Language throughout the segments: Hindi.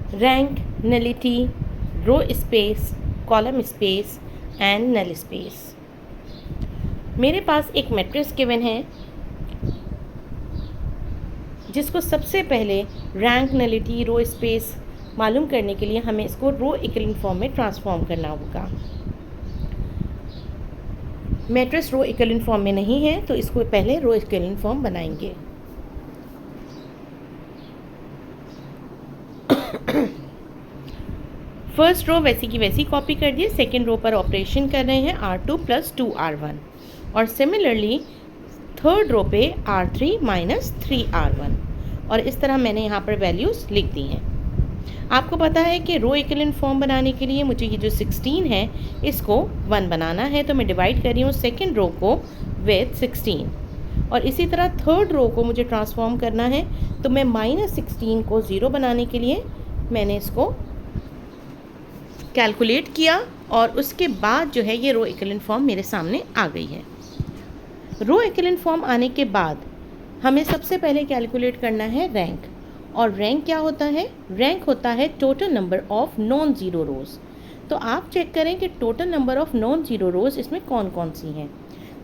Rank, nullity, row space, column space and null space. मेरे पास एक मैट्रिक्स गिवन है जिसको सबसे पहले रैंक, नलिटी, रो स्पेस मालूम करने के लिए हमें इसको रो इक्विवेलेंट फॉर्म में ट्रांसफॉर्म करना होगा। मैट्रिक्स रो इक्विवेलेंट फॉर्म में नहीं है तो इसको पहले रो इक्विवेलेंट फॉर्म बनाएंगे। फर्स्ट रो वैसी की वैसी कॉपी कर दिए, सेकेंड रो पर ऑपरेशन कर रहे हैं R2 + 2R1 और सिमिलरली थर्ड रो पे R3 - 3R1 और इस तरह मैंने यहाँ पर वैल्यूज़ लिख दी हैं। आपको पता है कि रो इक्विवेलेंट फॉर्म बनाने के लिए मुझे ये जो 16 है इसको 1 बनाना है, तो मैं डिवाइड कर रही हूँ सेकेंड रो को विथ 16 और इसी तरह थर्ड रो को मुझे ट्रांसफॉर्म करना है, तो मैं -16 को 0 बनाने के लिए मैंने इसको कैलकुलेट किया और उसके बाद जो है ये रो इक्विवेलेंट फॉर्म मेरे सामने आ गई है। रो इक्विवेलेंट फॉर्म आने के बाद हमें सबसे पहले कैलकुलेट करना है रैंक, और रैंक क्या होता है? रैंक होता है total number of non zero रोज़। तो आप चेक करें कि total number of non zero रोज़ इसमें कौन कौन सी हैं।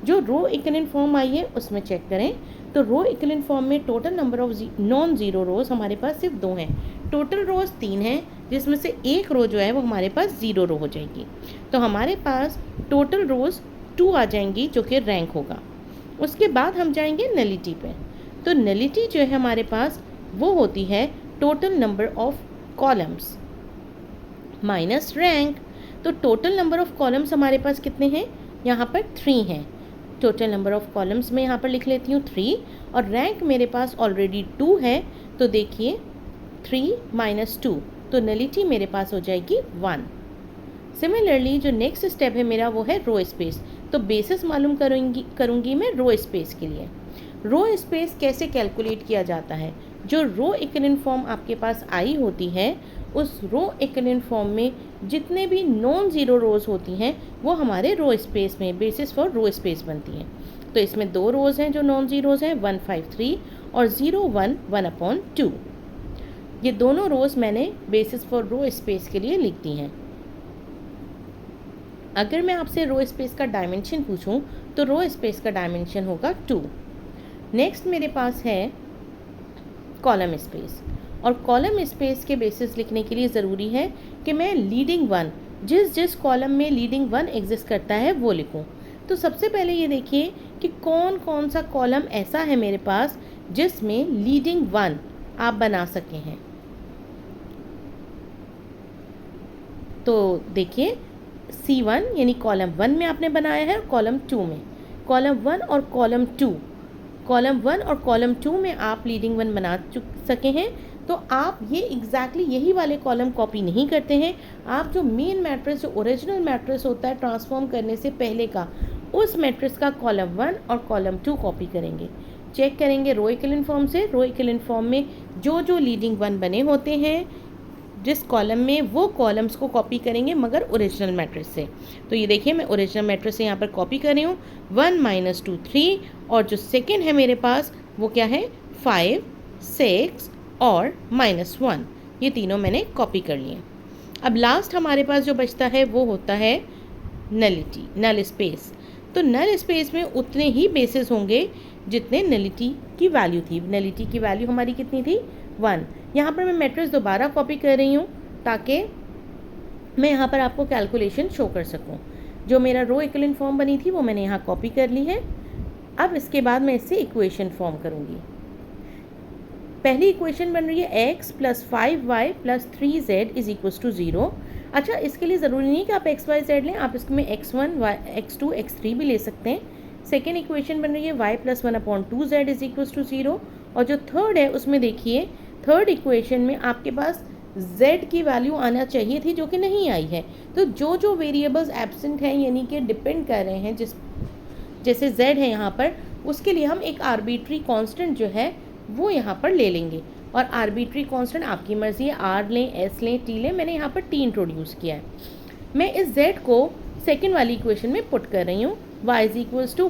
जो रो इक्विवेलेंट फॉर्म आई है उसमें चेक करें तो रो इक्विवेलेंट फॉर्म में total number of non zero रोज़ हमारे पास सिर्फ 2 हैं। टोटल रोज़ 3 हैं जिसमें से एक रो जो है वो हमारे पास 0 रो हो जाएगी, तो हमारे पास टोटल रोज़ 2 आ जाएंगी जो कि रैंक होगा। उसके बाद हम जाएंगे नलिटी पे, तो नलिटी जो है हमारे पास वो होती है total number of columns minus rank. तो टोटल नंबर ऑफ कॉलम्स हमारे पास कितने हैं? यहाँ पर 3 हैं। टोटल नंबर ऑफ कॉलम्स में यहाँ पर लिख लेती हूँ 3 और रैंक मेरे पास ऑलरेडी 2 है, तो देखिए 3 - 2, तो नलिटी मेरे पास हो जाएगी 1। सिमिलरली जो नेक्स्ट स्टेप है मेरा वो है रो स्पेस, तो बेसिस मालूम करूँगी मैं रो स्पेस के लिए। रो स्पेस कैसे कैलकुलेट किया जाता है? जो रो इक्विवेलेंट फॉर्म आपके पास आई होती है उस रो इक्विवेलेंट फॉर्म में जितने भी नॉन ज़ीरो रोज़ होती हैं वो हमारे रो स्पेस में बेसिस फॉर रो स्पेस बनती हैं। तो इसमें 2 रोज़ हैं जो नॉन ज़ीरोज़ हैं, 1 5 3 और 0 1 1/2। ये दोनों रोज़ मैंने बेसिस फॉर रो स्पेस के लिए लिख दी हैं। अगर मैं आपसे रो स्पेस का डायमेंशन पूछूं तो रो स्पेस का डायमेंशन होगा 2। नेक्स्ट मेरे पास है कॉलम स्पेस, और कॉलम स्पेस के बेसिस लिखने के लिए ज़रूरी है कि मैं लीडिंग वन, जिस कॉलम में लीडिंग वन एग्जिस्ट करता है वो लिखूं। तो सबसे पहले ये देखिए कि कौन कौन सा कॉलम ऐसा है मेरे पास जिसमें लीडिंग वन आप बना सके हैं। तो देखिए C1 यानी कॉलम 1 में आपने बनाया है और कॉलम 2 में, कॉलम 1 और कॉलम 2 में आप लीडिंग वन बना सके हैं। तो आप ये एग्जैक्टली यही वाले कॉलम कॉपी नहीं करते हैं, आप जो मेन मैट्रिक्स, जो ओरिजिनल मैट्रिक्स होता है ट्रांसफॉर्म करने से पहले का, उस मैट्रिक्स का कॉलम 1 और कॉलम 2 कॉपी करेंगे। चेक करेंगे रो इक्विवेलेंट फॉर्म से, रो इक्विवेलेंट फॉर्म में जो लीडिंग वन बने होते हैं जिस कॉलम में, वो कॉलम्स को कॉपी करेंगे मगर ओरिजिनल मैट्रिक्स से। तो ये देखिए मैं ओरिजिनल मैट्रिक्स से यहाँ पर कॉपी कर रही हूँ, 1 - 2 3, और जो सेकेंड है मेरे पास वो क्या है 5 6 और -1, ये तीनों मैंने कॉपी कर लिए। अब लास्ट हमारे पास जो बचता है वो होता है नलिटी, नल स्पेस। तो नल स्पेस में उतने ही बेसिस होंगे जितने नलिटी की वैल्यू थी। नलिटी की वैल्यू हमारी कितनी थी 1। यहाँ पर मैं मैट्रिक्स दोबारा कॉपी कर रही हूँ ताकि मैं यहाँ पर आपको कैलकुलेशन शो कर सकूँ। जो मेरा रो इक्विवेलेंट फॉर्म बनी थी वो मैंने यहाँ कॉपी कर ली है। अब इसके बाद मैं इससे इक्वेशन फॉर्म करूँगी। पहली इक्वेशन बन रही है x + 5y + 3z = 0। अच्छा, इसके लिए ज़रूरी नहीं कि आप x y z लें, आप इसमें x1 x2 x3 भी ले सकते हैं। सेकेंड इक्वेशन बन रही है y + 1/2z = 0, और जो थर्ड है उसमें देखिए थर्ड इक्वेशन में आपके पास z की वैल्यू आना चाहिए थी जो कि नहीं आई है। तो जो वेरिएबल्स एब्सेंट हैं यानी कि डिपेंड कर रहे हैं जैसे z है यहाँ पर, उसके लिए हम एक आर्बिट्री कांस्टेंट जो है वो यहाँ पर ले लेंगे। और आर्बिट्री कांस्टेंट आपकी मर्ज़ी है, r लें, s लें, t लें, मैंने यहाँ पर t इंट्रोड्यूस किया है। मैं इस z को सेकेंड वाली इक्वेशन में पुट कर रही हूँ, y = 1/2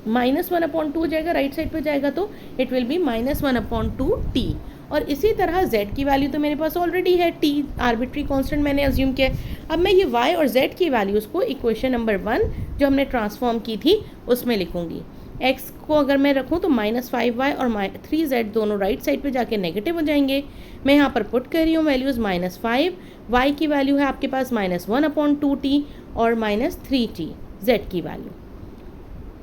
-1/2 जाएगा, राइट साइड पर जाएगा तो इट विल बी -1/2t, और इसी तरह z की वैल्यू तो मेरे पास ऑलरेडी है, t आर्बिट्री कांस्टेंट मैंने अज्यूम किया है। अब मैं ये y और z की वैल्यूज़ को इक्वेशन नंबर 1 जो हमने ट्रांसफॉर्म की थी उसमें लिखूंगी। x को अगर मैं रखूं तो -5y और 3z दोनों राइट साइड पे जाके नेगेटिव हो जाएंगे। मैं यहाँ पर पुट कर रही हूँ वैल्यूज़ -5, y की वैल्यू है आपके पास -1/2t और -3t z की वैल्यू।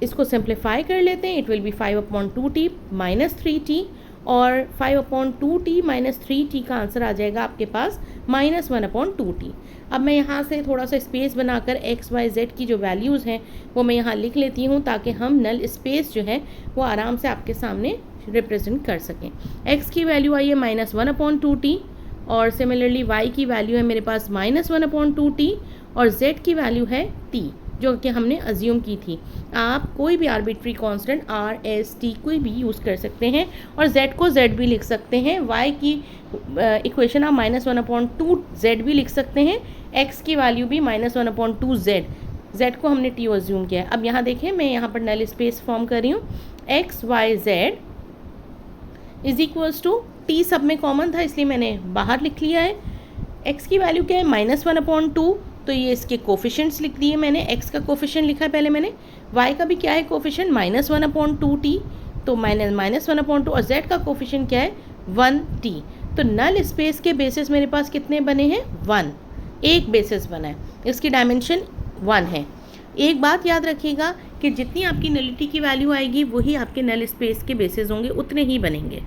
इसको सिंप्लीफाई कर लेते हैं, it will be 5/2t -3t और 5/2t -3t का आंसर आ जाएगा आपके पास -1/2t। अब मैं यहाँ से थोड़ा सा स्पेस बनाकर x y z की जो वैल्यूज़ हैं वो मैं यहाँ लिख लेती हूँ ताकि हम नल स्पेस जो है वो आराम से आपके सामने रिप्रेजेंट कर सकें। x की वैल्यू आई है -1/2t और सिमिलरली y की वैल्यू है मेरे पास -1/2t और z की वैल्यू है t जो कि हमने अज्यूम की थी। आप कोई भी arbitrary constant r s t कोई भी यूज़ कर सकते हैं और z को z भी लिख सकते हैं। y की इक्वेशन आप -1/2z भी लिख सकते हैं, x की वैल्यू भी -1/2z, z को हमने t अज्यूम किया है। अब यहाँ देखें मैं यहाँ पर नल स्पेस फॉर्म कर रही हूँ, x y z is equals to t सब में कॉमन था इसलिए मैंने बाहर लिख लिया है। x की वैल्यू क्या है -1/2, तो ये इसके कोफिशिएंट्स लिख दिए मैंने, x का कोफिशिएंट लिखा है पहले मैंने, y का भी क्या है कोफिशिएंट -1/2t तो -1/2 और z का कोफिशिएंट क्या है 1t। तो नल स्पेस के बेसिस मेरे पास कितने बने हैं 1, एक बेसिस बना है, इसकी डायमेंशन 1 है। एक बात याद रखिएगा कि जितनी आपकी नलिटी की वैल्यू आएगी वही आपके नल स्पेस के बेसिस होंगे, उतने ही बनेंगे।